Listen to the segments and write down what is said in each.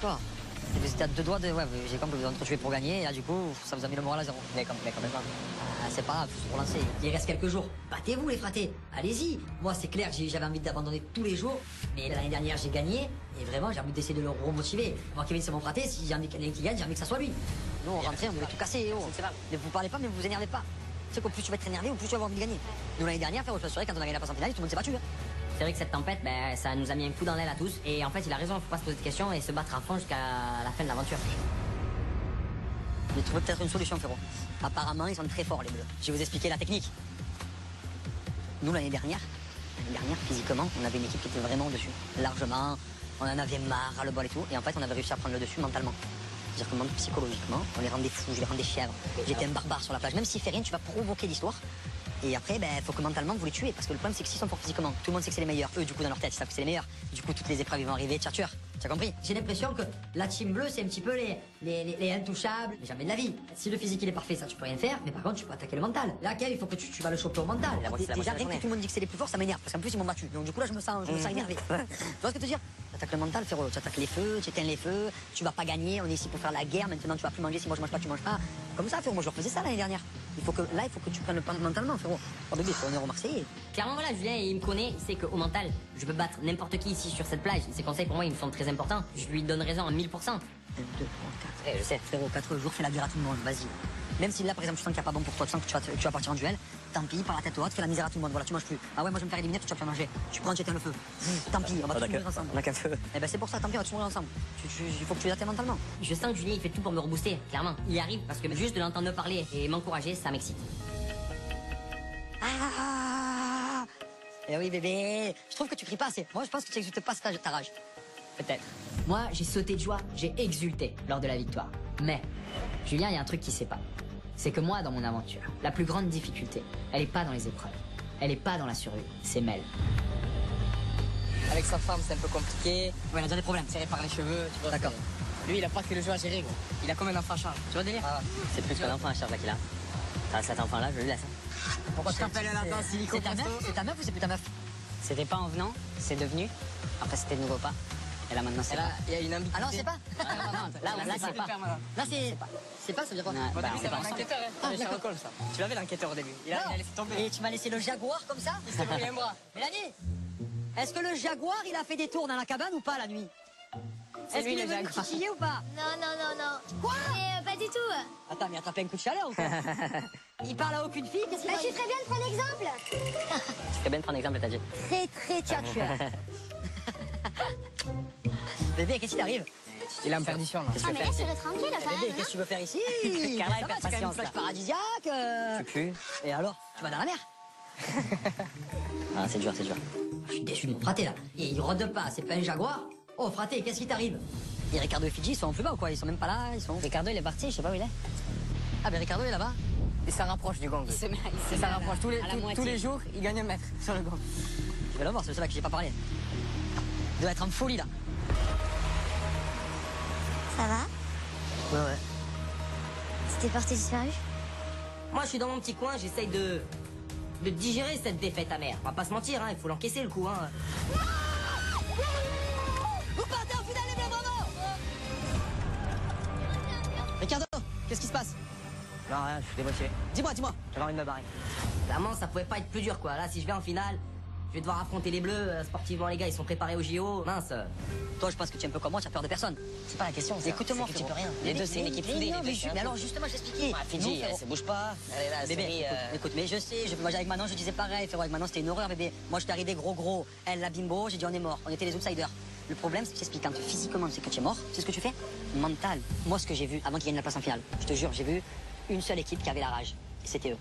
victoire. Vous étiez à 2 doigts de... Ouais, j'ai compris, vous avez entretué pour gagner, et là, du coup, ça vous a mis le moral à 0. Mais complètement. C'est pas grave, faut se relancer. Il reste quelques jours. Battez-vous, les fratés. Allez-y. Moi, c'est clair, j'avais envie d'abandonner tous les jours. Mais l'année dernière, j'ai gagné. Et vraiment, j'ai envie d'essayer de le remotiver. Moi, Kevin, c'est mon fraté. Si j'ai envie qu'il gagne, j'ai envie que ça soit lui. Nous, on rentrait, on voulait tout casser. Oh. Ne vous parlez pas, mais vous vous énervez pas. Tu sais qu'au plus tu vas être énervé, au plus tu vas avoir envie de gagner. Nous, l'année dernière, frérot, je t'assurais, quand on a gagné la place en finale, tout le monde s'est battu. Hein. C'est vrai que cette tempête, ben, ça nous a mis un coup dans l'aile à tous. Et en fait, il a raison, il faut pas se poser de questions et se battre à fond jusqu'à la fin de l'aventure. J'ai trouvé peut-être une solution, frérot. Apparemment, ils sont très forts, les bleus. Je vais vous expliquer la technique. Nous, l'année dernière, physiquement, on avait une équipe qui était vraiment au-dessus. Largement, on en avait marre, à le bol et tout. Et en fait, on avait réussi à prendre le dessus mentalement. C'est-à-dire que psychologiquement, on les rendait fous, je les rendais fiers. J'étais un barbare sur la plage. Même s'il fait rien, tu vas provoquer l'histoire. Et après, ben, faut que mentalement vous les tuez. Parce que le problème, c'est que s'ils sont forts physiquement, tout le monde sait que c'est les meilleurs. Eux, du coup, dans leur tête, ils savent que c'est les meilleurs. Du coup, toutes les épreuves, ils vont arriver, tchatcheur. Tu as compris? J'ai l'impression que la team bleue, c'est un petit peu les intouchables. Mais jamais de la vie. Si le physique, il est parfait, ça, tu peux rien faire. Mais par contre, tu peux attaquer le mental. Laquelle, il faut que tu vas le choper au mental. Déjà, rien que tout le monde dit que c'est les plus forts, ça m'énerve. Parce qu'en plus, ils m'ont battu. Donc, du coup, là, je me sens énervé. Tu vois ce que je veux dire? Tu attaques le mental, frérot. Tu attaques les feux, tu éteins les feux. Tu vas pas gagner. On est ici pour faire la guerre. Maintenant, tu vas plus manger. Si moi, je mange pas, tu manges pas. Comme ça, frérot. Moi, je refaisais ça l'année dernière. Il faut que tu prennes le pan mentalement, frérot. Oh bébé, faut venir au Marseillais. Clairement, voilà, Julien, il me connaît, il sait qu'au mental, je peux battre n'importe qui ici sur cette plage. Ses conseils, pour moi, ils me sont très importants. Je lui donne raison à 1000%. 1, 2, 3, 4. Je sais, frérot, 4 jours, fais la guerre à tout le monde, vas-y. Même si là, par exemple, tu sens qu'il n'y a pas bon pour toi, tu sens que tu vas partir en duel, tant pis, par la tête haute, fais la misère à tout le monde. Voilà, tu manges plus. Ah ouais, moi, je vais me faire éliminer, tu vas plus manger. Tu prends, tu éteins le feu. Tant pis, on va tous mourir ensemble. On a qu'un feu. Eh ben, c'est pour ça, tant pis, on va tous mourir ensemble. Il faut que tu l'attends mentalement. Je sens que Julien, il fait tout pour me rebooster, clairement. Il y arrive parce que juste de l'entendre me parler et m'encourager, ça m'excite. Ah! Eh oui, bébé. Je trouve que tu cries pas assez. Moi, je pense que tu n'exultes pas ta rage. Peut-être. Moi, j'ai sauté de joie, j'ai exulté lors de la victoire. Mais, Julien, il y a un truc qu'il sait pas. C'est que moi, dans mon aventure, la plus grande difficulté, elle est pas dans les épreuves. Elle est pas dans la survie. C'est Mel. Avec sa femme, c'est un peu compliqué. Ouais, il a déjà des problèmes. Serré par les cheveux, tu vois. D'accord. Lui, il a pas que le jeu à gérer, gros. Il a combien d'enfants à charge? Tu vois le délire? C'est plus qu'un enfant à charge là qu'il a. Ah, cet enfant-là, je le laisse. Pourquoi tu t'appelles un enfant silico? C'est ta meuf ou c'est plus ta meuf? C'était pas en venant, c'est devenu. Après, c'était de nouveau pas. Et là, maintenant, c'est pas. Il y a une ambiguïté. Ah non, c'est pas. Là, c'est pas. Là, c'est pas, ça veut dire quoi? Au début, c'est un enquêteur, hein. Ah, d'accord. Ça. Tu l'avais l'enquêteur au début. Il a laissé tomber. Et tu m'as laissé le jaguar comme ça? Il s'est pris un bras. Mélanie, est-ce que le jaguar, il a fait des tours dans la cabane ou pas la nuit? Est-ce qu'il est venu titiller ou pas? Non. Quoi? Pas du tout. Attends, mais attrapé un coup de chaleur ou quoi? Il parle à aucune fille, qu'est-ce qu'il Bah, a? je suis très bien de prendre exemple. Je fais bien de prendre exemple, t'as dit. Très tchatcheur. Bébé, qu'est-ce qui t'arrive? Il est en perdition, là. Ah, mais laisse-le tranquille, quand Bébé, même. qu'est-ce que tu veux faire ici? Carla, Ça va, hyper c'est quand même une patience, plage là. paradisiaque. Tu pues. Et alors? Tu vas dans la mer? Ah, c'est dur. Je suis déçu de mon fraté, là. Et il rôde pas, c'est pas un jaguar. Oh, fraté, qu'est-ce qui t'arrive? Et Ricardo et Fidji, ils sont plus bas ou quoi? Ils sont même pas là, ils sont... Ricardo, il est parti, je sais pas où il est. Ah, ben Ricardo, il est là-bas. Il s'en rapproche du gong. Il s'en rapproche. Tous les jours, il gagne un mètre sur le gong. Je vais le voir, c'est celui-là que j'ai pas parlé. Il doit être en folie, là. Ça va? Ouais. C'était porté disparu? Moi, je suis dans mon petit coin, j'essaye de digérer cette défaite amère. On va pas se mentir, hein, il faut l'encaisser le coup. Hein. Vous partez en finale, les Bleus, bravo! Ricardo, qu'est-ce qui se passe? Non, rien, je suis démotivé. Dis-moi. J'avais envie de me barrer. Clairement, ça pouvait pas être plus dur, quoi. Là, si je vais en finale, je vais devoir affronter les Bleus. Sportivement, les gars, ils sont préparés au JO. Mince. Toi, je pense que tu es un peu comme moi, tu as peur de personne. C'est pas la question, ça. Écoute-moi, c'est que tu frérot. peux rien. Les deux, c'est une équipe soudée. Mais alors, justement, j'expliquais. Fidji, elle se bouge pas. Elle est là, Bébé, écoute, mais je sais, moi avec Manon, je disais pareil, frérot, avec Manon, c'était une horreur, bébé. Moi, je t'ai arrivé gros, elle, la bimbo, j'ai dit on est mort, on était les outsiders. Le problème, c'est que j'explique, quand physiquement, c'est que tu es mort, c'est ce que tu fais? Mental. Moi, ce que j'ai vu, avant qu'ils gagnent la place en finale, je te jure, j'ai vu une seule équipe qui avait la rage, et c'était eux.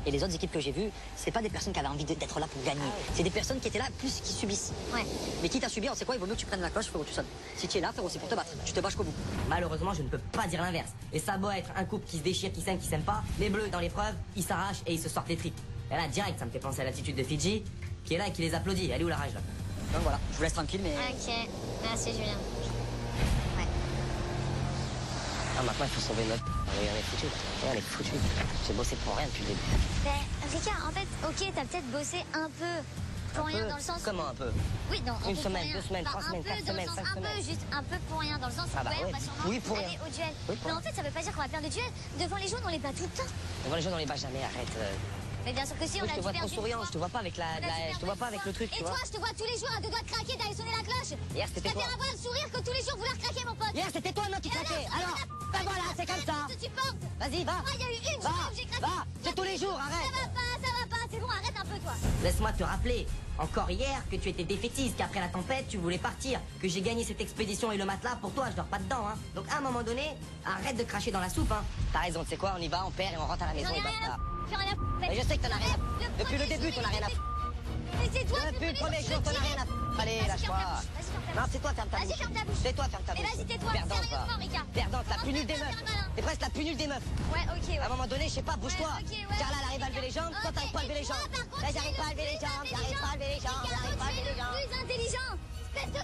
Et les autres équipes que j'ai vues, c'est pas des personnes qui avaient envie d'être là pour gagner. C'est des personnes qui étaient là plus qui subissent. Ouais. Mais quitte à subir, c'est quoi? Il vaut mieux que tu prennes la cloche, frérot, tu sonnes. Si tu es là, frérot, c'est pour te battre. Tu te bats jusqu'au bout. Malheureusement, je ne peux pas dire l'inverse. Et ça doit être un couple qui se déchire, qui s'aime pas. Les Bleus, dans l'épreuve, ils s'arrachent et ils se sortent les tripes. Et là, direct, ça me fait penser à l'attitude de Fidji, qui est là et qui les applaudit. Elle est où la rage, là? Donc voilà, je vous laisse tranquille, mais... Ok, merci Julien. Ouais. Ah, maintenant, il faut sauver notre. Elle est foutue. Elle est foutue. J'ai bossé pour rien depuis le début. Ben, Ricard, en fait, ok, t'as peut-être bossé un peu Pour rien dans le sens... Comment un peu? Oui, non, un Une peu semaine, pour rien. 2 semaines, 3 semaines, 4 semaines, 5 Un semaines. peu, juste un peu pour rien, dans le sens où Ah bah ouais, on ouais. va sûrement Oui, pour aller rien. au duel. Oui, pour Mais en rien. fait, ça veut pas dire qu'on va perdre de duel. Devant les jaunes, on les bat tout le temps. Devant les jeunes, on les bat jamais, arrête. Mais bien sûr que si, on Moi, a je te dû vois perdre trop une souriant, fois. je te vois pas avec On a dû je te vois perdre pas une avec fois. le truc, Et tu toi, vois. je te vois tous les jours à 2 doigts de craquer, d'aller sonner la cloche. Hier, Je c'était préfère quoi? avoir le sourire que tous les jours vouloir craquer, mon pote. Hier, c'était toi, non, qui craquais. Alors, ben voilà, c'est comme ça. Tu supportes. Vas-y, va. Moi, il y a eu une Va, journée où j'ai craqué. va, c'est tous les jours, Ça arrête. va pas, c'est bon, arrête un peu, toi. Laisse-moi te rappeler, encore hier, que tu étais défaitiste, qu'après la tempête, tu voulais partir, que j'ai gagné cette expédition et le matelas pour toi, je dors pas dedans, hein. Donc à un moment donné, arrête de cracher dans la soupe, hein. T'as raison, tu sais quoi, on y va, on perd et on rentre à la maison J'en ai et rien basta. à J'en ai rien à Mais je sais que t'en as rien à Depuis le début, t'en as rien à Mais c'est toi, Depuis le premier jour, t'en as rien à Allez, Vas-y, lâche-toi. ferme ta bouche, vas-y, ferme ta Non, c'est toi, ferme ta Vas-y, bouche. ferme ta bouche. C'est toi, ferme ta Mais bouche. vas-y, tais-toi, Perdante, sérieusement, va. Rika. Perdante, la Commence plus nulle pas des à meufs. faire le malin. T'es presque la plus nulle des meufs. Ouais, ok, ouais. À un moment donné, je sais pas, bouge-toi. Ouais, ok, ouais. Carla, elle arrive à lever les jambes, toi, t'arrives pas à lever les jambes. Là, j'arrive pas à lever les jambes, j'arrive pas à lever les jambes, j'arrive pas à lever les jambes. Plus intelligent. Espèce de...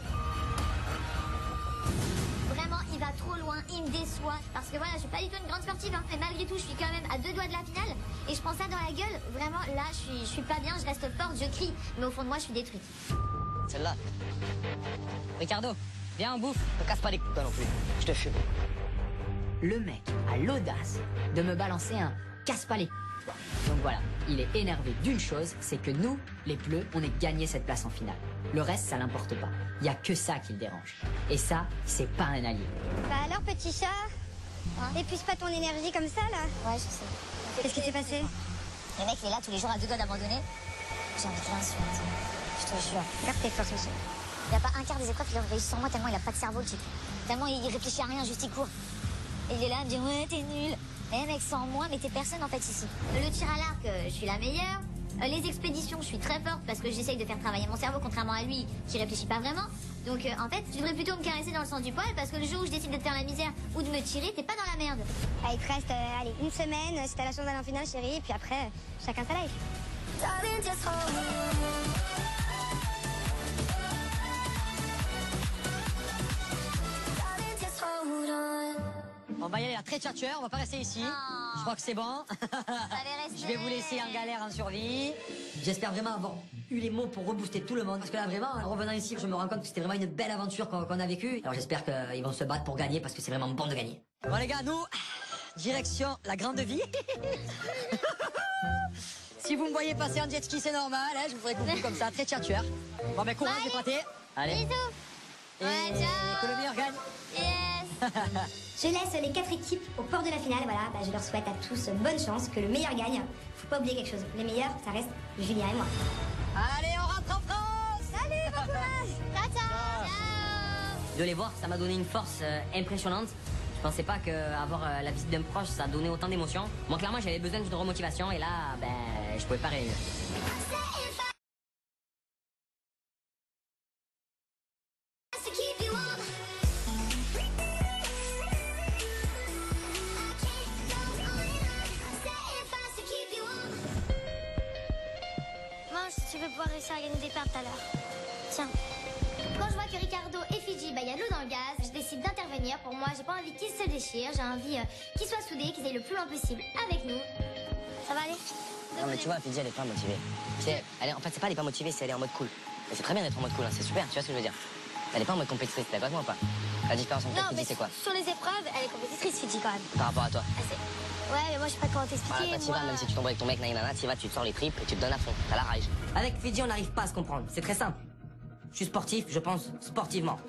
Vraiment, il va trop loin, il me déçoit. Parce que voilà, je suis pas du tout une grande sportive, hein. Mais malgré tout, je suis quand même à 2 doigts de la finale. Et je prends ça dans la gueule. Vraiment, là, je suis pas bien, je reste forte, je crie. Mais au fond de moi, je suis détruite. Celle-là, Ricardo, viens, on bouffe. me casse pas les couilles, toi non plus. Je te fume. Le mec a l'audace de me balancer un casse-pas-les. Donc voilà, il est énervé d'une chose, c'est que nous, les Bleus, on ait gagné cette place en finale. Le reste, ça l'importe pas. Il y a que ça qui le dérange. Et ça, c'est pas un allié. Bah alors, petit chat, épuise pas ton énergie comme ça, là. Ouais, je sais. Qu'est-ce qui s'est passé? Le mec, il est là tous les jours à 2 doigts d'abandonner. J'ai envie de l'insulter. Je te jure. Regarde tes forces, monsieur. Il n'y a pas un quart des épreuves qu'il a réussi sur moi tellement il a pas de cerveau, le type. Tellement il réfléchit à rien, juste il court. Et il est là à me dire, ouais, t'es nul. Eh mec, sans moi, mais t'es personne en fait ici. Le tir à l'arc, je suis la meilleure. Les expéditions, je suis très forte parce que j'essaye de faire travailler mon cerveau, contrairement à lui qui réfléchit pas vraiment. Donc en fait, tu devrais plutôt me caresser dans le sens du poil parce que le jour où je décide de te faire la misère ou de me tirer, t'es pas dans la merde. Ah, il te reste, allez, une semaine, si t'as la chance d'aller en finale, chérie, puis après, chacun sa life. On va y aller à très tchatcheur, on va pas rester ici. Je crois que c'est bon. Je vais vous laisser en galère en survie. J'espère vraiment avoir eu les mots pour rebooster tout le monde. Parce que là, vraiment, en revenant ici, je me rends compte que c'était vraiment une belle aventure qu'on a vécue. Alors j'espère qu'ils vont se battre pour gagner parce que c'est vraiment bon de gagner. Bon les gars, nous, direction la grande vie. Si vous me voyez passer en jet ski, c'est normal. Hein, je vous ferai coucou comme ça, très tchatcheur. Bon ben courage les pâtés. Allez. Bisous. Et Ouais, ciao. que le meilleur gagne. Yes. Je laisse les 4 équipes au port de la finale. Voilà, bah, je leur souhaite à tous bonne chance, que le meilleur gagne. Faut pas oublier quelque chose. Les meilleurs, ça reste Julien et moi. Allez, on rentre en France. Salut, bon courage. Ciao, ciao. De les voir, ça m'a donné une force impressionnante. Je pensais pas qu'avoir la visite d'un proche, ça donnait autant d'émotions. Moi, clairement, j'avais besoin d'une remotivation et là, ben, je pouvais pas réunir. Mange si tu veux pouvoir réussir à gagner des pertes tout à l'heure. Tiens. Quand je vois que Ricardo et Fidji, bah, y a de l'eau dans le gaz, je décide d'intervenir. Pour moi, j'ai pas envie qu'ils se déchirent. J'ai envie qu'ils soient soudés, qu'ils aillent le plus loin possible avec nous. Ça va aller? Non, mais tu vois, Fidji, elle est pas motivée. En fait, c'est pas elle est pas motivée, c'est elle est en mode cool. Et c'est très bien d'être en mode cool, hein, c'est super, tu vois ce que je veux dire. Elle est pas en mode compétitrice, t'es d'accord avec moi ou pas? La différence entre Non, Fidji, mais c'est quoi? sur les épreuves, elle est compétitrice, Fidji, quand même. Par rapport à toi. Ouais, mais moi, je sais pas comment t'expliquer. Ah, bah, t'y moi... vas, même si tu tombes avec ton mec, naïnana, t'y vas, tu te sors les tripes et tu te donnes à fond. T'as la rage. Avec Fidji, on n'arrive pas à se comprendre. C'est très simple. Je suis sportif, je pense sportivement.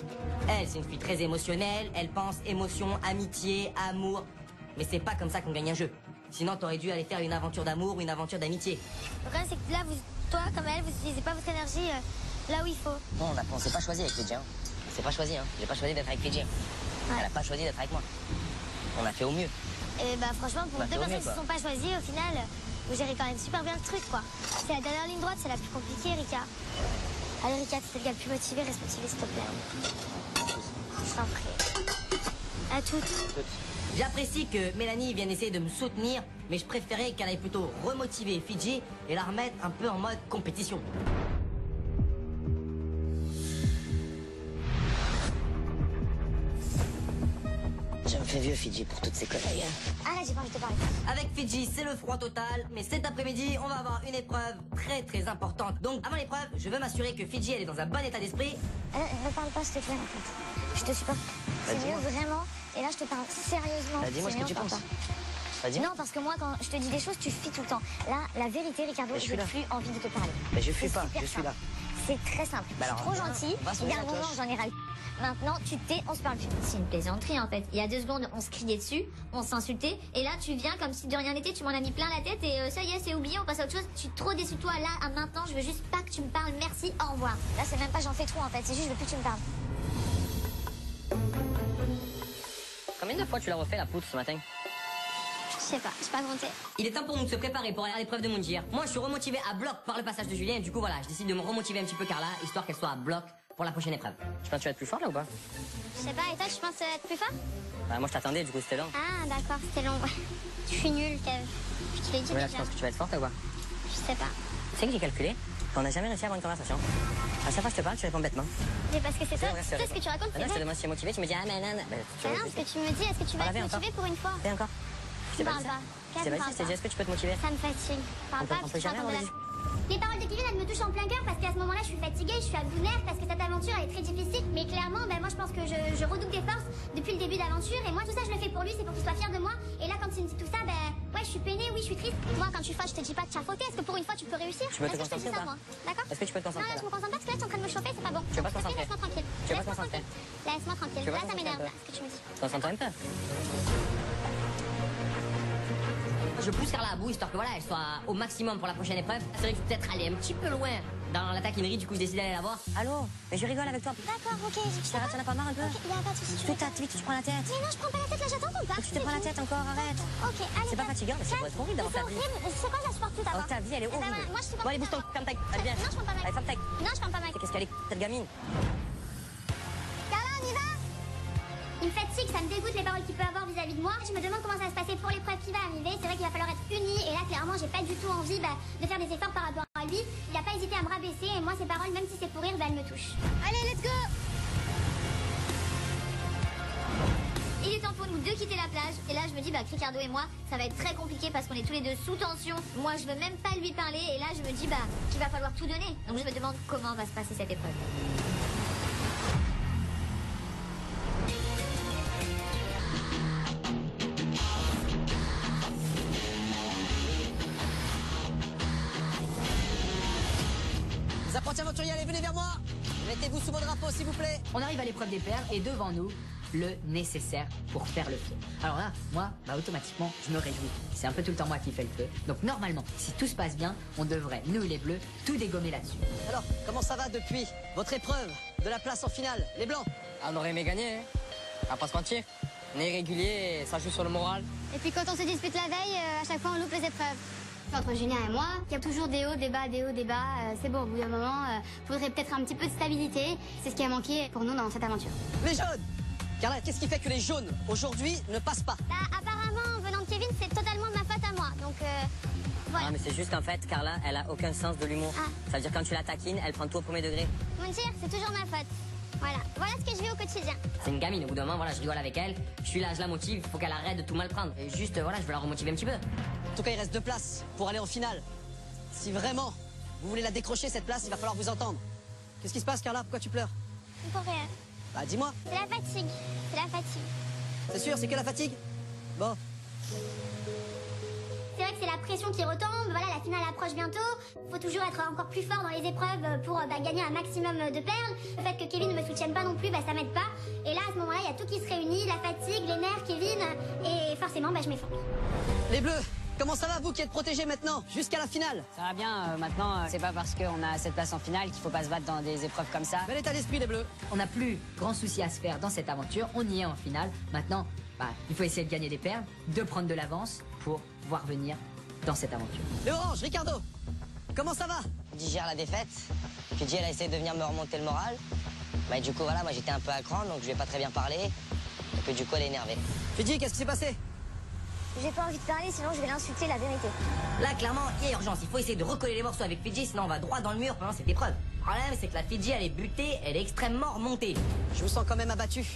Elle, c'est une fille très émotionnelle. Elle pense émotion, amitié, amour. Mais c'est pas comme ça qu'on gagne un jeu. Sinon, t'aurais dû aller faire une aventure d'amour ou une aventure d'amitié. Le problème, c'est que là, toi, comme elle, vous utilisez pas votre énergie là où il faut. Non, on s'est pas choisi avec Fidji. Hein. On s'est pas choisi. Hein. J'ai pas choisi d'être avec Fidji. Elle a pas choisi d'être avec moi. On a fait au mieux. Et bah, franchement, pour Bah, deux c'est au personnes mieux, qui se quoi. sont pas choisies, au final, vous gérez quand même super bien le truc, quoi. C'est la dernière ligne droite, c'est la plus compliquée, Rika. Allez, Rika, t'es le gars le plus motivé, reste motivé, s'il te plaît. Je t'en prie. À toutes. J'apprécie que Mélanie vienne essayer de me soutenir, mais je préférais qu'elle aille plutôt remotiver Fidji et la remettre un peu en mode compétition. Je me fais vieux, Fidji, pour toutes ces conneries. Arrête, j'ai pas envie de te parler. Avec Fidji, c'est le froid total, mais cet après-midi, on va avoir une épreuve très importante. Donc, avant l'épreuve, je veux m'assurer que Fidji, elle est dans un bon état d'esprit. Ne parle pas, s'il te plaît, en fait. Je te suis pas. C'est mieux, vraiment. Et là, je te parle sérieusement. Dis-moi ce que tu penses. Non, parce que moi, quand je te dis des choses, tu fuis tout le temps. Là, la vérité, Ricardo, j'ai plus envie de te parler. Mais je fuis pas, je suis là. C'est très simple. Je suis trop gentil. Il y a un moment, j'en ai ras le. Maintenant, tu te tais, on se parle plus. C'est une plaisanterie, en fait. Il y a 2 secondes, on se criait dessus, on s'insultait. Et là, tu viens comme si de rien n'était, tu m'en as mis plein la tête et ça y est, c'est oublié, on passe à autre chose. Je suis trop déçue de toi. Là, à maintenant, je veux juste pas que tu me parles. Merci, au revoir. Là, c'est même pas j'en fais trop, en fait. C'est juste, je veux plus que tu me parles. Combien de fois tu l'as refait, la poutre, ce matin? Je sais pas, j'ai pas compté. Il est temps pour nous de se préparer pour aller à l'épreuve de Moundir. Moi, je suis remotivé à bloc par le passage de Julien. Et du coup, voilà, je décide de me remotiver un petit peu Carla, histoire qu'elle soit à bloc pour la prochaine épreuve. Tu penses que tu vas être plus fort, là, ou pas? Je sais pas, et toi, tu penses être plus fort? Bah, moi, je t'attendais, du coup, c'était long. Ah, d'accord, c'était long. Je suis nulle, Kev. Je te l'ai dit Mais là, déjà. tu penses que tu vas être forte, ou quoi? Je sais pas. Tu sais que j'ai calculé qu'on n'a jamais réussi à avoir une conversation. À chaque fois que je te parle, tu réponds bêtement. Mais parce que c'est toi, vrai, tu sais ce que tu racontes, Ah c'est non, je te vrai. demande si tu es motivé, tu me dis ah mais non. Bah, Ah non, ce que tu me dis, est-ce que tu vas être motivé pour une fois? Fais encore. Tu parles pas. Je t'ai pas dit, je t'ai dit, est-ce que tu peux te motiver? Ça me fatigue. Parle pas, On parce peut que je jamais t'entends de avoir la... Les paroles de Kevin, elles me touchent en plein cœur parce qu'à ce moment-là, je suis fatiguée, je suis à bout de nerfs parce que cette aventure, elle est très difficile. Mais clairement, ben, moi, je pense que je redouble des forces depuis le début d'aventure. Et moi, tout ça, je le fais pour lui, c'est pour qu'il soit fier de moi. Et là, quand il me dit tout ça, ben, ouais, je suis peinée, oui, je suis triste. Moi, quand tu fais, je te dis pas de chapeauter. Est-ce que pour une fois, tu peux réussir? Tu peux te Est-ce que je te dis concentrer ça, ou pas? moi? D'accord? Est-ce que tu peux te Non, concentrer là, je me concentre pas parce que là, tu es en train de me chauffer, c'est pas bon. Tu veux pas te concentrer? Laisse-moi tranquille. Tu veux pas te concentrer? Laisse-moi tranquille. Tu veux Là, pas ça te m'énerve, concentrer là, ce que tu me dis. Concentre un peu. Je pousse Carla à bout, histoire que voilà, elle soit au maximum pour la prochaine épreuve. C'est vrai que je vais peut-être aller un petit peu loin dans la taquinerie, du coup, je décide d'aller la voir. Allô? Mais je rigole avec toi. D'accord, ok. Tu t'en as pas marre un peu? Ok, y a pas de soucis. Toute ta activité, tu prends la tête. Mais non, je prends pas la tête, là, j'attends qu'on parte. Tu te prends la tête encore, arrête. Ok, allez. C'est pas fatigant, mais ça doit être horrible d'avoir ta vie. C'est horrible, c'est quoi, je supporte tout d'abord. Oh, ta vie, elle est Eh ben, horrible. moi, je supporte Bon, allez, tout bouge-toi, ferme ta gueule. Allez, viens. Non, je ferme pas ma Allez, ferme ta gueule. Non, je ferme pas ma Qu'est-ce qu'elle est, cette gamine? Carla, on y va? Il me fatigue, ça me dégoûte les paroles qu'il peut avoir vis-à-vis de moi. Je me demande comment ça va se passer pour l'épreuve qui va arriver. C'est vrai qu'il va falloir être unis. Et là, clairement, j'ai pas du tout envie de faire des efforts par rapport à lui. Il a pas hésité à me rabaisser. Et moi, ces paroles, même si c'est pour rire, elles me touchent. Allez, let's go! Il est temps pour nous de quitter la plage. Et là, je me dis, Ricardo et moi, ça va être très compliqué parce qu'on est tous les deux sous tension. Moi, je veux même pas lui parler. Et là, je me dis, qu'il va falloir tout donner. Donc, je me demande comment va se passer cette épreuve. Les apprentis aventuriers, allez, venez vers moi. Mettez-vous sous mon drapeau, s'il vous plaît. On arrive à l'épreuve des perles et devant nous, le nécessaire pour faire le feu. Alors là, moi, automatiquement, je me réjouis. C'est un peu tout le temps moi qui fais le feu. Donc normalement, si tout se passe bien, on devrait, nous les bleus, tout dégommer là-dessus. Alors, comment ça va depuis votre épreuve de la place en finale, les blancs? Ah, on aurait aimé gagner, hein. On va pas se mentir. On est irrégulier et ça joue sur le moral. Et puis quand on se dispute la veille, à chaque fois on loupe les épreuves. Entre Julien et moi, il y a toujours des hauts, des bas, des hauts, des bas. C'est bon, au bout d'un moment, faudrait peut-être un petit peu de stabilité. C'est ce qui a manqué pour nous dans cette aventure. Les jaunes! Carla, qu'est-ce qui fait que les jaunes, aujourd'hui, ne passent pas? Apparemment, venant de Kevin, c'est totalement de ma faute à moi. Donc, voilà. Ah, mais c'est juste en fait, Carla, elle a aucun sens de l'humour. Ah. Ça veut dire quand tu la taquines, elle prend tout au premier degré. Mentir, c'est toujours ma faute. Voilà ce que je vis au quotidien. C'est une gamine, au bout d'un moment, voilà, je rigole avec elle. Je suis là, je la motive, il faut qu'elle arrête de tout mal prendre. Et juste, voilà, je veux la remotiver un petit peu. En tout cas, il reste 2 places pour aller en finale. Si vraiment vous voulez la décrocher, cette place, il va falloir vous entendre. Qu'est-ce qui se passe, Carla? Pourquoi tu pleures? Pour rien. Bah, dis-moi. C'est la fatigue. C'est la fatigue. C'est sûr, c'est que la fatigue? Bon. C'est vrai que c'est la pression qui retombe, voilà, la finale approche bientôt. Faut toujours être encore plus fort dans les épreuves pour gagner un maximum de perles. Le fait que Kevin ne me soutienne pas non plus, ça m'aide pas. Et là, à ce moment-là, il y a tout qui se réunit, la fatigue, les nerfs, Kevin, et forcément, je m'effondre. Les bleus, comment ça va, vous qui êtes protégés maintenant, jusqu'à la finale? Ça va bien, maintenant, c'est pas parce qu'on a cette place en finale qu'il faut pas se battre dans des épreuves comme ça. Bel état d'esprit, les bleus. On n'a plus grand souci à se faire dans cette aventure, on y est en finale. Maintenant, il faut essayer de gagner des perles, de prendre de l'avance pour voir venir dans cette aventure. Les oranges, Ricardo, comment ça va? Digère la défaite. Fidji, elle a essayé de venir me remonter le moral. Bah, du coup, voilà, moi j'étais un peu à cran, donc je vais pas très bien parler. Et puis du coup, elle est énervée. Fidji, qu'est-ce qui s'est passé? J'ai pas envie de parler, sinon je vais l'insulter, la vérité. Là, clairement, il y a urgence. Il faut essayer de recoller les morceaux avec Fidji, sinon on va droit dans le mur pendant cette épreuve. Le problème, c'est que la Fidji, elle est butée, elle est extrêmement remontée. Je vous sens quand même abattu.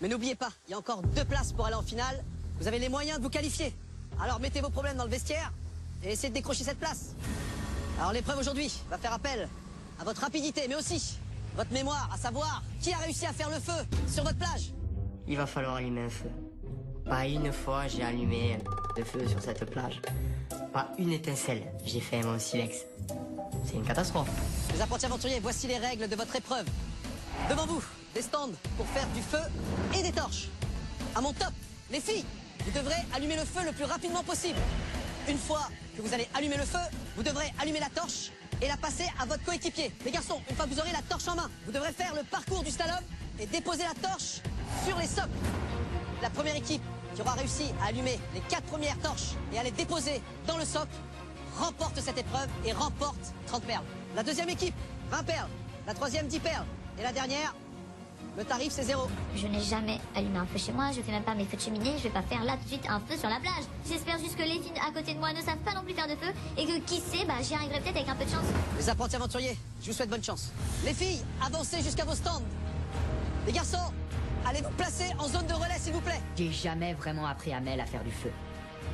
Mais n'oubliez pas, il y a encore 2 places pour aller en finale. Vous avez les moyens de vous qualifier. Alors mettez vos problèmes dans le vestiaire et essayez de décrocher cette place. Alors l'épreuve aujourd'hui va faire appel à votre rapidité, mais aussi votre mémoire, à savoir qui a réussi à faire le feu sur votre plage. Il va falloir allumer un feu. Pas une fois j'ai allumé le feu sur cette plage. Pas une étincelle j'ai fait mon silex. C'est une catastrophe. Les apprentis aventuriers, voici les règles de votre épreuve. Devant vous, des stands pour faire du feu et des torches. À mon top, les filles, vous devrez allumer le feu le plus rapidement possible. Une fois que vous allez allumer le feu, vous devrez allumer la torche et la passer à votre coéquipier. Les garçons, une fois que vous aurez la torche en main, vous devrez faire le parcours du slalom et déposer la torche sur les socles. La première équipe qui aura réussi à allumer les 4 premières torches et à les déposer dans le socle remporte cette épreuve et remporte 30 perles. La deuxième équipe, 20 perles. La troisième, 10 perles. Et la dernière, le tarif c'est 0. Je n'ai jamais allumé un feu chez moi, je fais même pas mes feux de cheminée, je vais pas faire là tout de suite un feu sur la plage. J'espère juste que les filles à côté de moi ne savent pas non plus faire de feu et que qui sait, j'y arriverai peut-être avec un peu de chance. Les apprentis aventuriers, je vous souhaite bonne chance. Les filles, avancez jusqu'à vos stands. Les garçons, allez vous placer en zone de relais s'il vous plaît. J'ai jamais vraiment appris à Mel à faire du feu.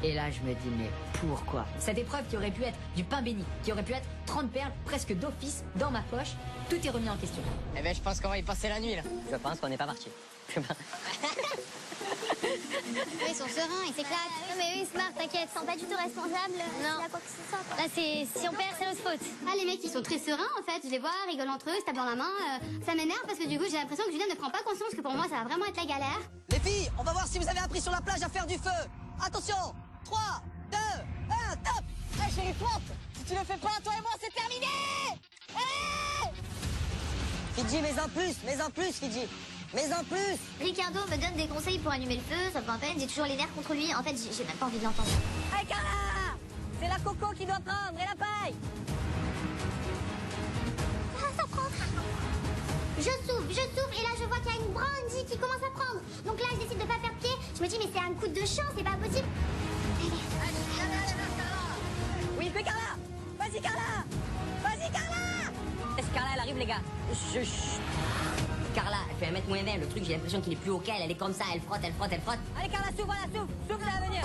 Et là, je me dis, mais pourquoi? Cette épreuve qui aurait pu être du pain béni, qui aurait pu être 30 perles presque d'office dans ma poche, tout est remis en question. Eh ben, je pense qu'on va y passer la nuit, là. Je pense qu'on n'est pas parti. Ils sont sereins, ils s'éclatent. Non mais eux ils se marrent, t'inquiète, ils sont pas du tout responsables. Non. Quoi que ce soit, quoi. Là c'est, si on perd c'est notre faute. Ah les mecs ils sont très sereins en fait, je les vois, rigolent entre eux, se tapent dans la main. Ça m'énerve parce que du coup j'ai l'impression que Julien ne prend pas conscience que pour moi ça va vraiment être la galère. Les filles, on va voir si vous avez appris sur la plage à faire du feu. Attention, 3, 2, 1, top. Hey chérie, fonte. Si tu le fais pas, toi et moi, c'est terminé. Allez Fidji, mais en plus, Fidji. Mais en plus. Ricardo me donne des conseils pour allumer le feu, ça me fait peine, j'ai toujours les nerfs contre lui. En fait j'ai même pas envie de l'entendre. Allez Carla, c'est la coco qui doit prendre et la paille. Ça prend. Je souffle et là je vois qu'il y a une brandy qui commence à prendre. Donc là je décide de pas faire pied. Je me dis mais c'est un coup de chance, c'est pas possible. Oui, fais Carla. Vas-y Carla. Vas-y Carla. Est-ce Carla, elle arrive, les gars? Carla, elle fait 1m-20, le truc j'ai l'impression qu'il est plus haut qu'elle, elle est comme ça, elle frotte. Allez Carla, souffle, voilà, souffle, ça va venir.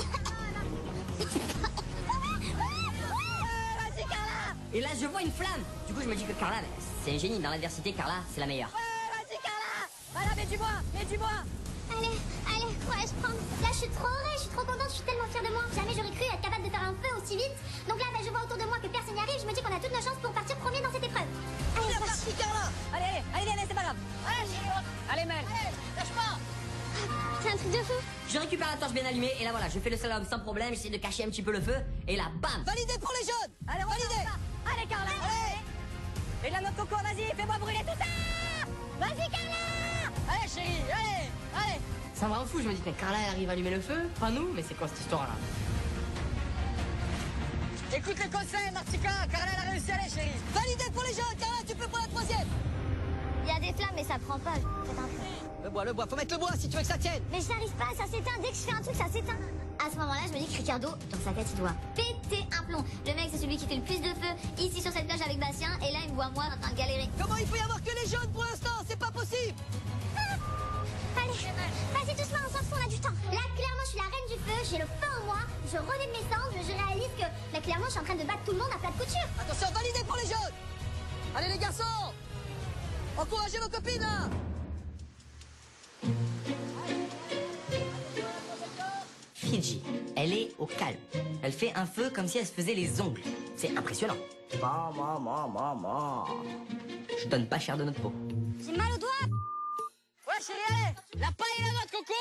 Vas-y Carla. Et là je vois une flamme. Du coup je me dis que Carla, c'est un génie, dans l'adversité, Carla, c'est la meilleure. Vas-y Carla. Voilà, mets du bois. Allez, ouais, je prends. Là, je suis trop contente, je suis tellement fière de moi. Jamais j'aurais cru être capable de faire un feu aussi vite. Donc là, je vois autour de moi que personne n'y arrive. Je me dis qu'on a toutes nos chances pour partir premier dans cette épreuve. Allez, parti, Carla. Allez, c'est pas grave. Allez, Mel. Lâche pas. C'est un truc de fou. Je récupère la torche bien allumée et là voilà, je fais le slalom sans problème, j'essaie de cacher un petit peu le feu et là, bam. Validé pour les jeunes. Allez, validé. Allez, Carla. Allez. Et là, notre coco, vas-y, fais-moi brûler tout ça. Vas-y, Carla. Allez, chérie, allez. Ça me rend fou, je me dis, mais Carla elle arrive à allumer le feu, pas nous, mais c'est quoi cette histoire là? Écoute le conseil, Martika, Carla elle a réussi, allez, chérie. Validé pour les jeunes, Carla, tu peux pour la troisième. Il y a des flammes, mais ça prend pas. Faites un peu. Le bois, faut mettre le bois si tu veux que ça tienne. Mais j'arrive pas, ça s'éteint. Dès que je fais un truc, ça s'éteint. À ce moment-là, je me dis que Ricardo, dans sa tête, il doit péter un plomb. Le mec, c'est celui qui fait le plus de feu ici sur cette plage avec Bastien. Et là, il me voit moi en train de galérer. Comment il peut y avoir que les jeunes pour l'instant? C'est pas possible. Allez, vas-y doucement, on s'en fout, on a du temps. Là, clairement, je suis la reine du feu, j'ai le feu en moi. Je relève mes cendres, je réalise que là, clairement, je suis en train de battre tout le monde à plat de couture. Attention, validé pour les jeunes. Allez les garçons, encouragez vos copines là. Fidji, elle est au calme. Elle fait un feu comme si elle se faisait les ongles. C'est impressionnant. Je donne pas cher de notre peau. J'ai mal au doigt. Ouais, chérie, allez. La paille et la noix de coco,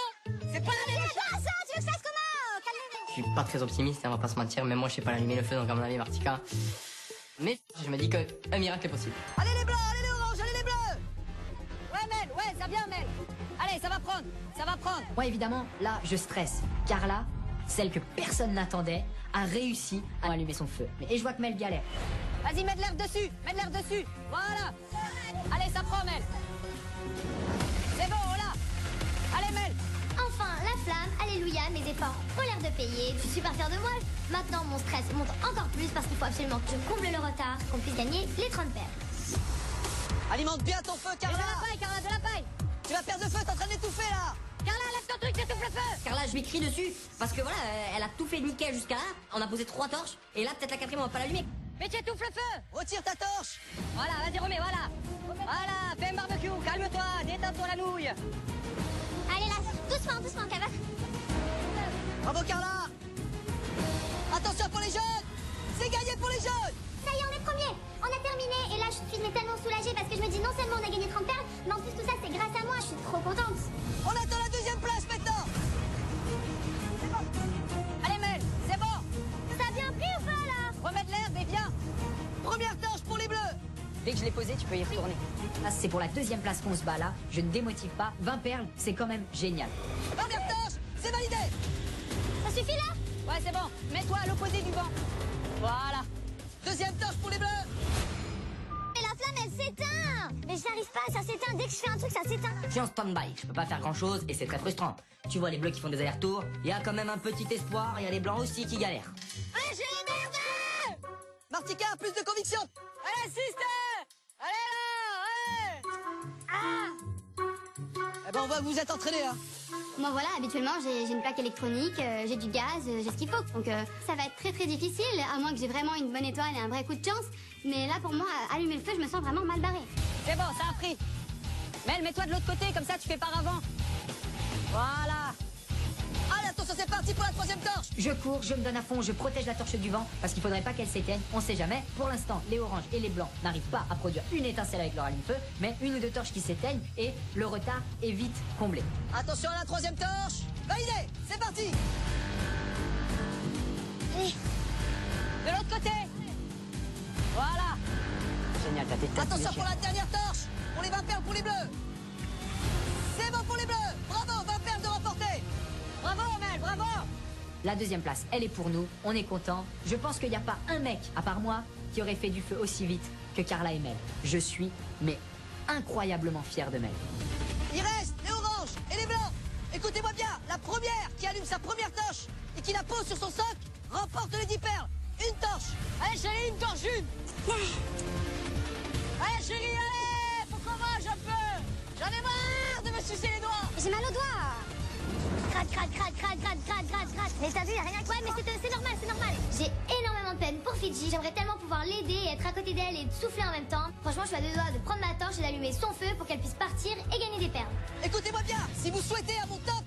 c'est pas la même chose. Ah, ça, tu veux que je fasse comment? Calmez-vous. Je suis pas très optimiste, on va pas se mentir, mais moi je sais pas allumer le feu, donc à mon avis, Martika. Mais je me dis qu'un miracle est possible. Allez les blancs, allez les oranges, allez les bleus. Ouais, Mel, ouais, ça vient, Mel. Allez, ça va prendre. Moi, évidemment, là, je stresse. Carla, celle que personne n'attendait, a réussi à allumer son feu. Et je vois que Mel galère. Vas-y, mets de l'air dessus. Voilà. Allez, ça prend, Mel. C'est bon, là. Allez, Mel. Enfin, la flamme, alléluia, mes efforts ont l'air de payer. Je suis super fière de moi. Maintenant, mon stress monte encore plus parce qu'il faut absolument que je comble le retard, qu'on puisse gagner les 30 perles. Alimente bien ton feu, Carla. De la paille, Carla, de la paille. Tu vas perdre de feu, t'es en train d'étouffer là. Carla, lève ton truc, t'étouffes le feu. Carla, je lui crie dessus, parce que voilà, elle a tout fait nickel jusqu'à là. On a posé 3 torches, et là, peut-être la quatrième, on va pas l'allumer. Mais tu étouffes le feu. Retire ta torche. Voilà, vas-y, remets, voilà. Voilà, fais un barbecue, calme-toi, détends-toi la nouille. Allez là, doucement, doucement, Cava. Bravo Carla. Attention pour les jeunes. C'est gagné pour les jeunes. Ça y est, on est premiers. On a terminé. Et là, je suis mais tellement soulagée parce que je me dis non seulement on a gagné 30 perles, mais en plus tout ça, c'est grâce à moi. Je suis trop contente. On attend la deuxième place maintenant. Allez, Mel, c'est bon. Ça a bien pris ou pas là? Remets de l'herbe et viens. Première torche pour les bleus. Dès que je l'ai posé, tu peux y retourner. Ah, c'est pour la deuxième place qu'on se bat là. Je ne démotive pas. 20 perles, c'est quand même génial. Première torche, c'est validé. Ça suffit là? Ouais, c'est bon. Mets-toi à l'opposé du banc. Voilà. Deuxième torche pour les bleus. Mais la flamme, elle s'éteint. Mais j'y arrive pas, ça s'éteint. Dès que je fais un truc, ça s'éteint. Je suis en stand-by, je peux pas faire grand-chose, et c'est très frustrant. Tu vois les bleus qui font des allers-retours, il y a quand même un petit espoir, il y a les blancs aussi qui galèrent. Allez, j'ai énervé. Martika, plus de conviction. Allez, sister. Allez là. Eh ben on voit que vous êtes entraînés hein. Moi voilà, habituellement j'ai une plaque électronique, j'ai du gaz, j'ai ce qu'il faut. Donc ça va être très très difficile, à moins que j'ai vraiment une bonne étoile et un vrai coup de chance. Mais là pour moi, allumer le feu, je me sens vraiment mal barrée. C'est bon, ça a pris. Mel, mets-toi de l'autre côté, comme ça tu fais par avant. Voilà. Allez, attention, c'est parti pour la troisième torche. Je cours, je me donne à fond, je protège la torche du vent parce qu'il faudrait pas qu'elle s'éteigne, on sait jamais. Pour l'instant, les oranges et les blancs n'arrivent pas à produire une étincelle avec leur allume-feu, mais une ou deux torches qui s'éteignent et le retard est vite comblé. Attention à la troisième torche. Validé, c'est parti. De l'autre côté. Voilà. Génial, t'as tes têtes. Attention pour la dernière torche. Pour les 20 perles pour les bleus. C'est bon pour les bleus. Bravo, 20 perles de remporter. Bravo, Mel, bravo. La deuxième place, elle est pour nous, on est content. Je pense qu'il n'y a pas un mec, à part moi, qui aurait fait du feu aussi vite que Carla et Mel. Je suis, mais incroyablement fier de Mel. Il reste les oranges et les blancs. Écoutez-moi bien, la première qui allume sa première torche et qui la pose sur son socle remporte les 10 perles. Une torche. Allez, chérie, une torche, une. Allez, chérie, allez. Faut qu'on mange un peu. J'en ai marre de me sucer les doigts. J'ai mal aux doigts. Gratte, gratte, gratte, gratte, gratte, gratte, gratte, gratte. Mais t'as vu, y'a rien qui... Ouais, mais c'est normal, c'est normal. J'ai énormément de peine pour Fidji. J'aimerais tellement pouvoir l'aider et être à côté d'elle et de souffler en même temps. Franchement, je suis à deux doigts de prendre ma torche et d'allumer son feu pour qu'elle puisse partir et gagner des perles. Écoutez-moi bien, si vous souhaitez à mon top,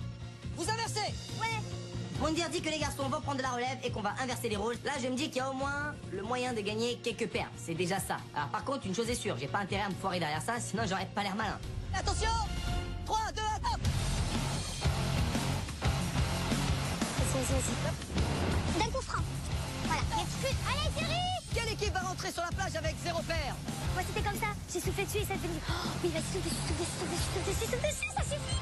vous inversez. Ouais. Mondir dit que les garçons vont prendre de la relève et qu'on va inverser les rôles. Là, je me dis qu'il y a au moins le moyen de gagner quelques perles. C'est déjà ça. Alors par contre, une chose est sûre, j'ai pas intérêt à me foirer derrière ça, sinon j'aurais pas l'air malin. Attention. 3, 2, 1, top. D'un coup franc. Voilà. Allez, chérie. Quelle équipe va rentrer sur la plage avec 0 perles? Ouais, c'était comme ça. J'ai soufflé dessus et ça fait... Oh, oui, vas-y, souffle dessus, ça suffit.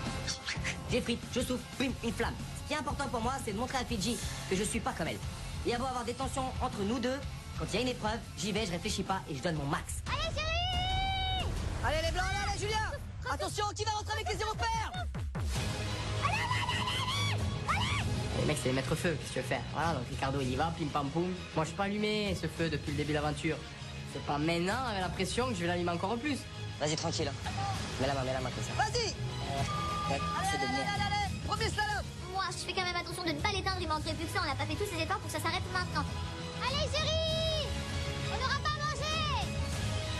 J'effrite, je souffle, bim, une flamme. Ce qui est important pour moi, c'est de montrer à Fidji que je suis pas comme elle. Il y a beau avoir des tensions entre nous deux, quand il y a une épreuve, j'y vais, je réfléchis pas et je donne mon max. Allez, chérie. Allez les blancs, allez Julien. Attention, qui va rentrer avec les 0 perles? Les mecs, c'est les mettre feu, qu'est-ce que tu veux faire? Voilà, donc Ricardo, il y va, pim pam poum. Moi, je suis pas allumé ce feu depuis le début de l'aventure. C'est pas maintenant, avec la pression, que je vais l'allumer encore plus. Vas-y, tranquille. Mets la main comme ça. Vas-y. Allez. Premier slalom. Moi, je fais quand même attention de ne pas l'éteindre, il manquerait plus que ça. On n'a pas fait tous ces efforts pour que ça s'arrête maintenant. Allez, chérie. On n'aura pas mangé.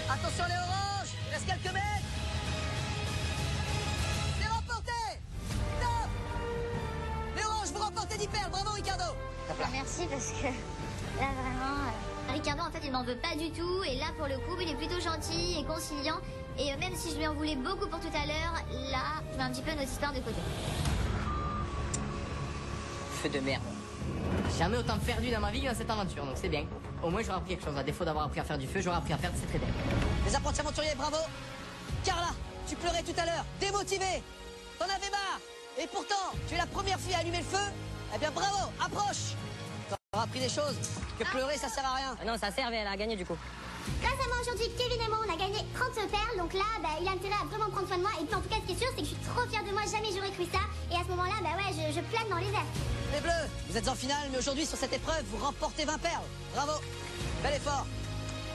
Attention les oranges. Il reste quelques mètres. C'est remporté. Top. Les oranges, vous remportez 10 perles. Bravo, Ricardo. Merci parce que là vraiment... Ricardo en fait il m'en veut pas du tout et là pour le coup il est plutôt gentil et conciliant et même si je lui en voulais beaucoup pour tout à l'heure, là je mets un petit peu notre histoire de côté. Feu de merde. J'ai jamais autant perdu dans ma vie que dans cette aventure, donc c'est bien. Au moins j'aurai appris quelque chose. À défaut d'avoir appris à faire du feu, j'aurai appris à faire de cette très bien. Les apprentis aventuriers, bravo. Carla, tu pleurais tout à l'heure, démotivée. T'en avais marre. Et pourtant, tu es la première fille à allumer le feu. Eh bien bravo, approche. T'auras appris des choses. Que pleurer, ça sert à rien. Non, ça servait, elle a gagné du coup. Grâce à moi aujourd'hui, Kevin et moi on a gagné 30 perles donc là il a intérêt à vraiment prendre soin de moi et puis en tout cas ce qui est sûr c'est que je suis trop fière de moi, jamais j'aurais cru ça et à ce moment là je plane dans les airs. Les bleus, vous êtes en finale mais aujourd'hui sur cette épreuve vous remportez 20 perles. Bravo, bel effort.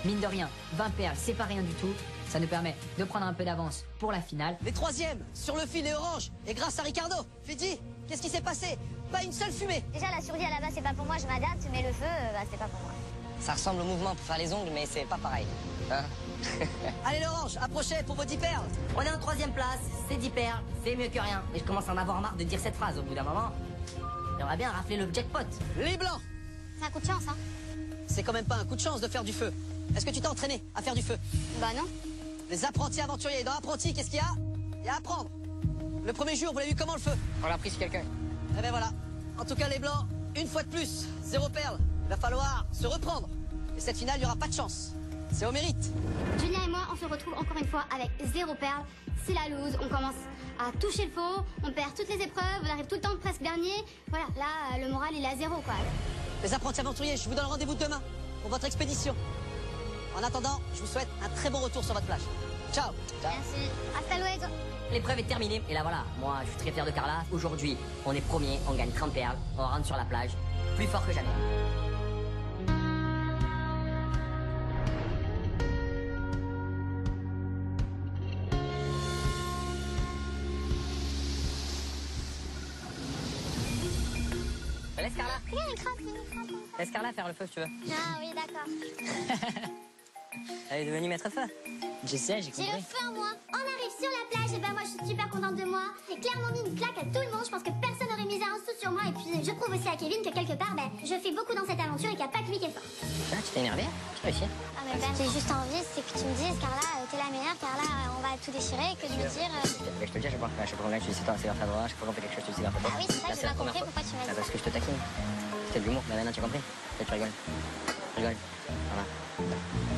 Mine de rien, 20 perles, c'est pas rien du tout. Ça nous permet de prendre un peu d'avance pour la finale. Les troisièmes, sur le fil et orange, et grâce à Ricardo. Fidji, qu'est-ce qui s'est passé? Pas une seule fumée. Déjà, la survie à la base, c'est pas pour moi, je m'adapte, mais le feu, c'est pas pour moi. Ça ressemble au mouvement pour faire les ongles, mais c'est pas pareil. Hein? Allez l'orange, approchez pour vos 10 perles. On est en 3e place, c'est 10 perles, c'est mieux que rien. Et je commence à en avoir marre de dire cette phrase au bout d'un moment. J'aimerais bien rafler le jackpot. Les blancs. C'est un coup de chance, hein. C'est quand même pas un coup de chance de faire du feu. Est-ce que tu t'es entraîné à faire du feu? Bah non. Les apprentis aventuriers. Dans apprenti, qu'est-ce qu'il y a? Il y a à apprendre. Le premier jour, vous l'avez vu comment le feu? On l'a pris sur quelqu'un. Eh ben voilà. En tout cas, les blancs, une fois de plus, 0 perle. Il va falloir se reprendre. Et cette finale, il n'y aura pas de chance. C'est au mérite. Julien et moi, on se retrouve encore une fois avec 0 perle. C'est la loose. On commence à toucher le faux. On perd toutes les épreuves. On arrive tout le temps presque dernier. Voilà, là, le moral, il est à 0, quoi. Les apprentis aventuriers, je vous donne rendez-vous demain pour votre expédition. En attendant, je vous souhaite un très bon retour sur votre plage. Ciao. Merci. Hasta luego. L'épreuve est terminée. Et là voilà, moi je suis très fier de Carla. Aujourd'hui, on est premier, on gagne 30 perles, on rentre sur la plage, plus fort que jamais. Laisse Carla. Rien, il craque, rien. Laisse Carla faire le feu si tu veux. Ah oui, d'accord. Elle est devenue maître feu. Je sais, j'ai J'ai compris. le feu, moi. On arrive sur la plage, et ben moi, je suis super contente de moi. J'ai clairement mis une claque à tout le monde. Je pense que personne n'aurait misé un sou sur moi. Et puis, je prouve aussi à Kevin que quelque part, ben, je fais beaucoup dans cette aventure et qu'il n'y a pas que lui qui est fort. Ah, tu t'es énervé? Tu réussis? Ah, mais Ben, j'ai juste envie, c'est que tu me dises, Carla, t'es la meilleure, Carla, on va tout déchirer, que de me dire. Mais je te le dis à chaque fois. À chaque fois que tu dis c'est toi, c'est grâce à droite. À chaque fois qu'on fait quelque chose, tu dis c'est grâce à toi. Ah oui, c'est ça, j'ai pas compris pourquoi tu m'as dit ça. Parce que je te taquine. C'était de l'humour. Mais maintenant, tu as compris. Et tu rigoles. Rigole. Voilà.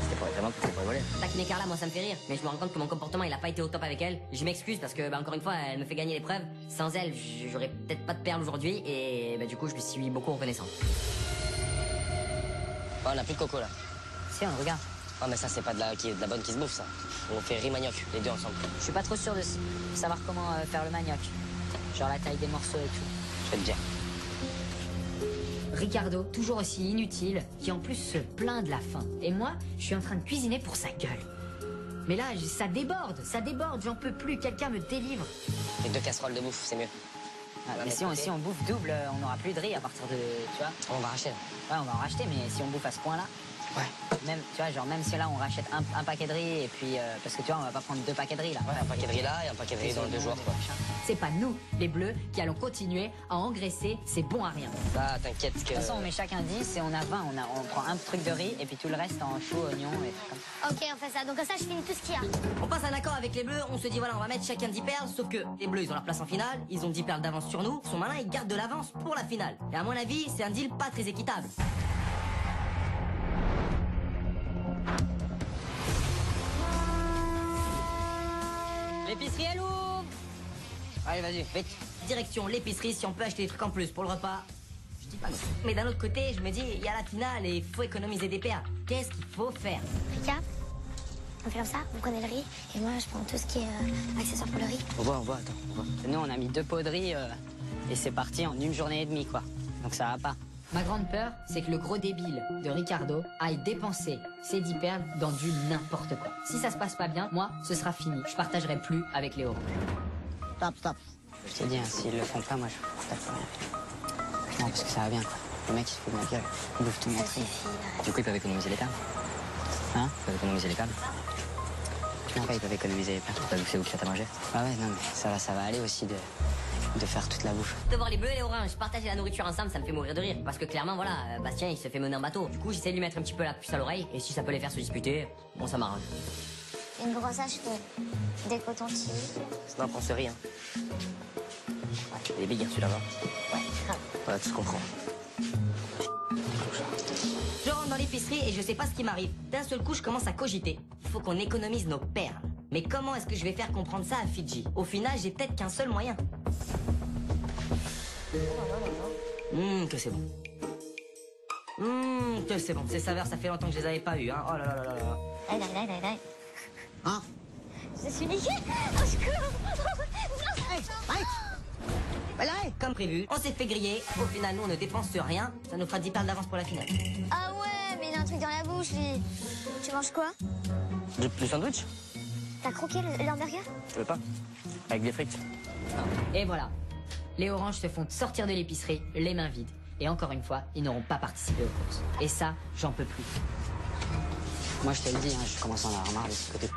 C'était pour vraiment pour rigoler. Taquiner Carla, moi ça me fait rire. Mais je me rends compte que mon comportement il a pas été au top avec elle. Je m'excuse parce que, encore une fois, elle me fait gagner l'épreuve. Sans elle, j'aurais peut-être pas de perles aujourd'hui. Et du coup, je lui suis beaucoup reconnaissant. Oh, on n'a plus de coco là. Si, on regarde. Oh, mais ça, c'est pas de la bonne qui se bouffe, ça. On fait riz manioc, les deux ensemble. Je suis pas trop sûr de savoir comment faire le manioc. Genre la taille des morceaux et tout. Je vais te dire. Ricardo, toujours aussi inutile, qui en plus se plaint de la faim. Et moi, je suis en train de cuisiner pour sa gueule. Mais là, ça déborde, j'en peux plus, quelqu'un me délivre. Les 2 casseroles de bouffe, c'est mieux. Ah, mais si on bouffe double, on n'aura plus de riz à partir de... Tu vois? On va racheter. Ouais, on va en racheter, mais si on bouffe à ce point-là... Ouais. Même, tu vois, genre même si là on rachète un paquet de riz et puis... parce que tu vois, on va pas prendre 2 paquets de riz là. Ouais, un paquet de riz là et un paquet de riz dans les 2 jours, quoi. C'est pas nous, les bleus, qui allons continuer à engraisser ces bons à rien. Bah, t'inquiète que... De toute façon, on met chacun 10 et on a 20. On prend un truc de riz et puis tout le reste en choux, oignons et tout comme ça. Ok, on fait ça. Donc, comme ça, je finis tout ce qu'il y a. On passe un accord avec les bleus, on se dit voilà, on va mettre chacun 10 perles, sauf que les bleus ils ont leur place en finale, ils ont 10 perles d'avance sur nous, ils sont malins, ils gardent de l'avance pour la finale. Et à mon avis, c'est un deal pas très équitable. L'épicerie elle ouvre. Allez, vas-y, vite. Direction l'épicerie, si on peut acheter des trucs en plus pour le repas. Je dis pas non. Mais d'un autre côté, je me dis, il y a la finale et il faut économiser des perles. Qu'est-ce qu'il faut faire? Rika, on fait comme ça, vous prenez le riz, et moi, je prends tout ce qui est accessoire pour le riz. On voit, attends, on voit. Nous, on a mis 2 pots de riz et c'est parti en 1 journée et demie, quoi. Donc ça va pas. Ma grande peur, c'est que le gros débile de Ricardo aille dépenser ses 10 perles dans du n'importe quoi. Si ça se passe pas bien, moi, ce sera fini. Je partagerai plus avec les oranges. Stop. Je te dis, hein, s'ils le font pas, moi, je partage pas rien. Non, parce que ça va bien, quoi. Le mec, il se fout de ma gueule. Il bouffe tout mon riz. Du coup, ils peuvent économiser les perles. Hein? Ils peuvent économiser les perles. Non, pas, ils peuvent économiser les perles. C'est vous qui faites à manger. Ah ouais, non, mais ça va aller aussi de faire toute la bouffe. De voir les bleus et les oranges partager la nourriture ensemble, ça me fait mourir de rire. Parce que clairement, voilà, Bastien il se fait mener en bateau. Du coup, j'essaie de lui mettre un petit peu la puce à l'oreille. Et si ça peut les faire se disputer, bon, ça m'arrange. Une brosse à cheveux, des cotons-tiges. Sinon, on prend ce riz, hein. Il est big, hein, celui-là, non? Ouais, grave. Voilà, tout ce qu'on prend. Je rentre dans l'épicerie et je sais pas ce qui m'arrive. D'un seul coup, je commence à cogiter. Il faut qu'on économise nos perles. Mais comment est-ce que je vais faire comprendre ça à Fidji? Au final, j'ai peut-être qu'un seul moyen. Que c'est bon. Que c'est bon. Ces saveurs, ça fait longtemps que je les avais pas eues, hein. Oh là là là là là. Dai. Hein? Je suis niquée. Au secours. Comme prévu, on s'est fait griller. Au final, nous, on ne dépense rien. Ça nous fera 10 perles d'avance pour la finale. Ah ouais, mais il a un truc dans la bouche, lui. Tu manges quoi? Du sandwich? T'as croqué l'hamburger? Tu veux pas? Avec des frites. Et voilà. Les oranges se font sortir de l'épicerie les mains vides. Et encore une fois, ils n'auront pas participé aux courses. Et ça, j'en peux plus. Moi, je te le dis, hein, je commence à en avoir marre de ce côté.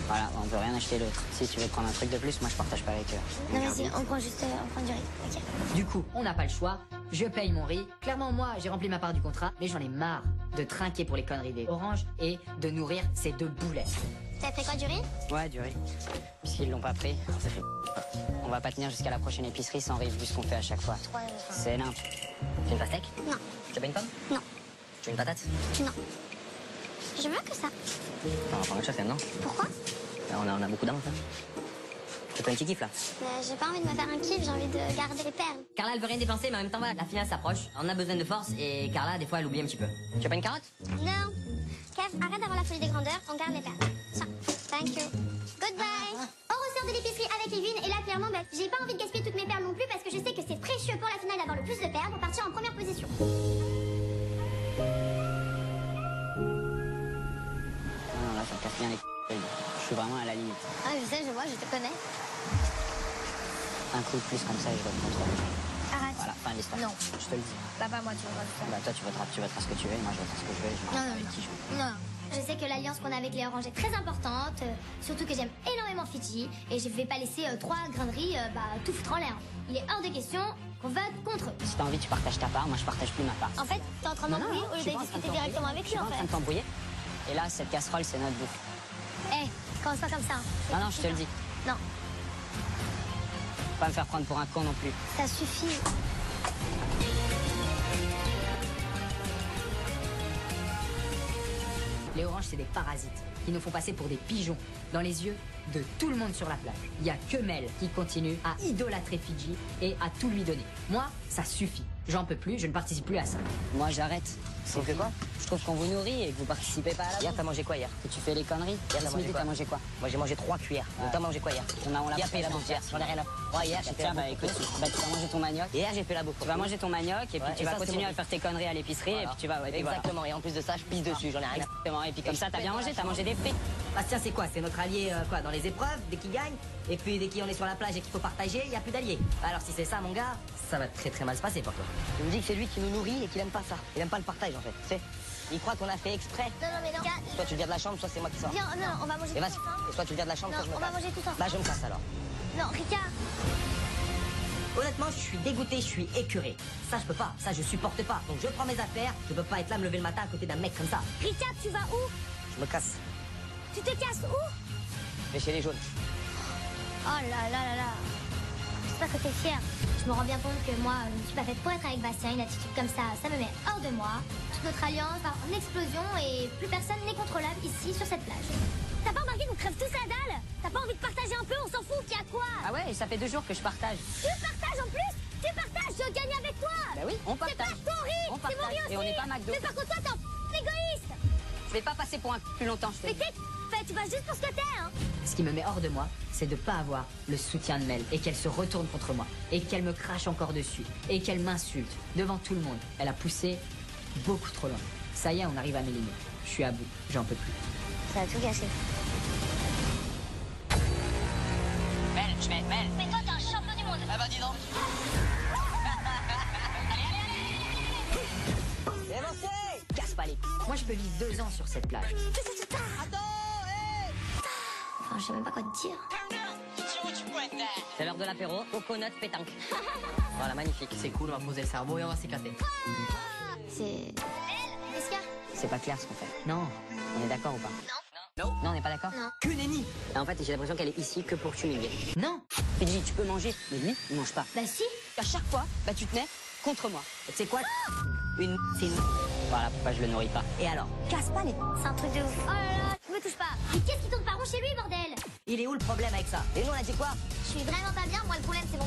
Voilà, on peut rien acheter l'autre. Si tu veux prendre un truc de plus, moi, je partage pas avec eux. Non, vas-y, on prend du riz. Ok. Du coup, on n'a pas le choix. Je paye mon riz. Clairement, moi, j'ai rempli ma part du contrat. Mais j'en ai marre de trinquer pour les conneries des oranges et de nourrir ces deux boulets. T'as pris quoi, du riz? Ouais, du riz. Puisqu'ils l'ont pas pris, ça fait... On va pas tenir jusqu'à la prochaine épicerie sans riz, vu ce qu'on fait à chaque fois. C'est nimp. Tu veux une pastèque? Non. Tu veux pas une pomme? Non. Tu veux une patate? Non. Je veux que ça. On va prendre autre chose, quand même, non? Pourquoi? On a beaucoup d'armes, ça. Tu fais un petit kiff, là? J'ai pas envie de me faire un kiff, j'ai envie de garder les perles. Carla, elle veut rien dépenser, mais en même temps, voilà, la finale s'approche. On a besoin de force, et Carla, des fois, elle oublie un petit peu. Tu veux pas une carotte? Non. Kev, arrête d'avoir la folie des grandeurs, on garde les perles. Tiens, thank you. Goodbye. On ressort de l'épicerie avec les unes, et là, clairement, j'ai pas envie de gaspiller toutes mes perles non plus, parce que je sais que c'est précieux pour la finale d'avoir le plus de perles pour partir en première position. Non, là, ça me casse bien les couilles. Je suis vraiment à la limite. Ah, je sais, je vois, je te connais. Un coup de plus comme ça et je vote comme ça. Arrête. Voilà, fin de l'histoire. Non. Je te le dis. Papa, moi, tu voudras tout Bah, toi, tu voteras ce que tu veux et moi, je voterai ce que je veux et je m'en avec qui je veux. Non. Je sais que l'alliance qu'on a avec les oranges est très importante, surtout que j'aime énormément Fidji, et je vais pas laisser 3 grains de riz tout foutre en l'air. Il est hors de question qu'on vote contre eux. Si t'as envie, tu partages ta part, moi, je partage plus ma part. En fait, t'es en train de m'embrouiller au lieu de discuter directement avec lui, en Je suis pas en train fait. de t'embrouiller. Et là, cette casserole, c'est notre bouffe. Eh, commence pas comme ça. Non, non, je te le dis. Non, Faut pas me faire prendre pour un con non plus. ça suffit. Les oranges, c'est des parasites qui nous font passer pour des pigeons dans les yeux de tout le monde sur la plage. Il y a que Mel qui continue à idolâtrer Fidji et à tout lui donner. Moi, ça suffit. J'en peux plus, je ne participe plus à ça. Moi, j'arrête. Tu fais quoi? Je trouve qu'on vous nourrit et que vous participez pas à la Hier, bouffe. t'as mangé quoi hier? Que tu fais les conneries. t'as Ce mangé midi, quoi t'as mangé quoi? Moi, j'ai mangé 3 cuillères. Donc, t'as mangé quoi hier? On l'a Qui a fait la bouffe hier? J'en ai rien à... Ouais, hier, j'ai fait la Tiens, bah bouffe. écoute, tu vas manger ton manioc. Hier, j'ai fait la bouffe. Tu vas manger ton manioc et puis Ouais, tu et vas ça, c'est continuer mon à faire tes conneries à l'épicerie et puis tu vas... ouais, et puis voilà. Exactement. Et en plus de ça, je pisse dessus. J'en ai rien. Exactement. Et puis comme ça, t'as bien mangé, t'as mangé des frites. Bastien, c'est quoi? C'est notre allié quoi, dans les épreuves, dès qu'il gagne. Et puis dès qu'on est sur la plage et qu'il faut partager, il n'y a plus d'alliés. Alors si c'est ça, mon gars, ça va très très mal se passer pour toi. Tu me dis que c'est lui qui nous nourrit et qu'il aime pas ça. Il aime pas le partage en fait. Tu sais, il croit qu'on a fait exprès. Non, mais non. Soit tu viens de la chambre, soit c'est moi qui sors. Viens, non, on va manger Et tout vas-y. ensemble. Et soit tu viens de la chambre, Non, soit je me on va casse. manger tout ensemble. Bah je me casse alors. Non, Ricard. Honnêtement, je suis dégoûté, je suis écœuré. Ça, je peux pas. Ça, je supporte pas. Donc je prends mes affaires. Je peux pas être là, me lever le matin à côté d'un mec comme ça. Ricard, tu vas où? Je me casse. Tu te casses où? Je vais chez les jaunes. Oh là là là là. J'espère que t'es fière. Je me rends bien compte que moi, je ne suis pas faite pour être avec Bastien. Une attitude comme ça me met hors de moi. Toute notre alliance part en explosion et plus personne n'est contrôlable ici sur cette plage. T'as pas remarqué qu'on crève tous la dalle? T'as pas envie de partager un peu? On s'en fout, qu'il y a quoi? Ah ouais, et ça fait 2 jours que je partage. Tu partages en plus? Tu partages, je gagne avec toi! Bah oui, on C'est partage. pas ton riz! On C'est mon riz partage. aussi! Et on n'est pas McDo. Mais par contre, toi, t'es un égoïste! Je vais pas passer pour un plus longtemps, je te Mais le dis. tu vas juste pour ce que t'es, hein! Ce qui me met hors de moi, c'est de pas avoir le soutien de Mel et qu'elle se retourne contre moi et qu'elle me crache encore dessus et qu'elle m'insulte devant tout le monde. Elle a poussé beaucoup trop loin. Ça y est, on arrive à mes limites. Je suis à bout, j'en peux plus. Ça a tout gâché. Mel. Mais toi, t'es un champion du monde! Ah bah dis donc. C'est lancé. Casse pas les... Moi, je peux vivre 2 ans sur cette plage. Enfin, je sais même pas quoi te dire. C'est l'heure de l'apéro. Coconut pétanque. Voilà, magnifique. C'est cool, on va poser le cerveau et on va s'éclater. C'est... Qu'est-ce qu'il y a? C'est pas clair ce qu'on fait. Non. On est d'accord ou pas? Non. Non, on n'est pas d'accord? Non. Que nenni. En fait, j'ai l'impression qu'elle est ici que pour t'humilier. Non. Fidji, tu peux manger, mais lui, il mange pas. Bah si! À chaque fois, bah tu te mets contre moi. Tu sais quoi? C'est une... Voilà pourquoi je le nourris pas. Et alors? Casse pas les... C'est un truc de ouf. Oh là là, me touche pas! Mais qu'est-ce qui tourne pas rond chez lui, bordel? Il est où le problème avec ça? Et nous, on a dit quoi? Je suis vraiment pas bien, moi le problème c'est mon